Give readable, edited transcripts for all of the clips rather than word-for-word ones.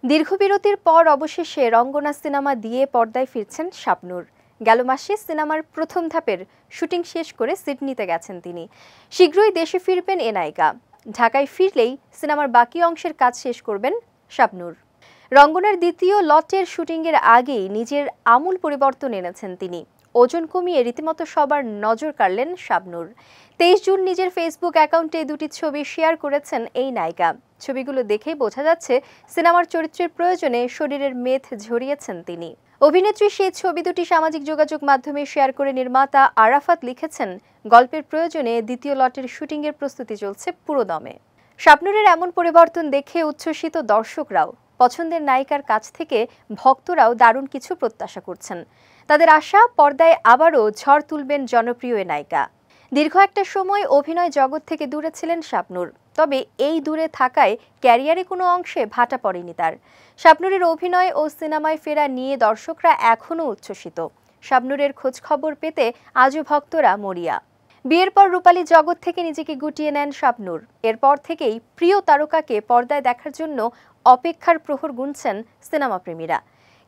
দীর্ঘবিরতির পর অবশেষে রঙ্গনা সিনেমা দিয়ে পর্দায় ফিরছেন শাবনূর। গেল মাসে সিনেমার প্রথম ধাপের শুটিং শেষ করে সিডনিতে গেছেন তিনি। শীঘ্রই দেশে ফিরবেন এ নায়িকা। ঢাকায় ফিরলেই সিনেমার বাকি অংশের কাজ শেষ করবেন শাবনূর। রঙ্গনার দ্বিতীয় লটের শুটিংয়ের আগেই নিজের আমূল পরিবর্তন এনেছেন তিনি। ওজন কমিয়ে রীতিমতো সবার নজর কাড়লেন শাবনূর। 23 জুন নিজের ফেসবুক অ্যাকাউন্টে দুটি ছবি শেয়ার করেছেন এই নায়িকা। ছবিগুলো দেখেই বোঝা যাচ্ছে সিনেমার চরিত্রের প্রয়োজনে শরীরের মেদ ঝরিয়েছেন তিনি। অভিনেত্রী সেই ছবি দুটি সামাজিক যোগাযোগ মাধ্যমে শেয়ার করে নির্মাতা আরাফাত লিখেছেন, গল্পের প্রয়োজনে দ্বিতীয় লটের শুটিংয়ের প্রস্তুতি চলছে পুরোদমে। শাবনূরের এমন পরিবর্তন দেখে উচ্ছ্বসিত দর্শকরাও। পছন্দের নায়িকার কাছ থেকে ভক্তরাও দারুণ কিছু প্রত্যাশা করছেন। তাদের আশা, পর্দায় আবারও ঝড় তুলবেন জনপ্রিয় এ নায়িকা। দীর্ঘ একটা সময় অভিনয় জগৎ থেকে দূরে ছিলেন শাবনূর। তবে এই দূরে থাকায় ক্যারিয়ারে কোনো অংশে ভাটা পড়েনি তার। শাবনূরের অভিনয় ও সিনেমায় ফেরা নিয়ে দর্শকরা এখনও উচ্ছ্বসিত। শাবনূরের খোঁজ খবর পেতে আজও ভক্তরা মরিয়া। বিয়ের পর রূপালী জগৎ থেকে নিজেকে গুটিয়ে নেন শাবনূর। এরপর থেকেই প্রিয় তারকাকে পর্দায় দেখার জন্য অপেক্ষার প্রহর গুনছেন সিনেমাপ্রেমীরা।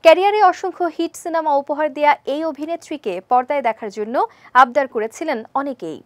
ক্যারিয়ারে অসংখ্য হিট সিনেমা উপহার দেয়া এই অভিনেত্রীকে পর্দায় দেখার জন্য আবদার করেছিলেন অনেকেই।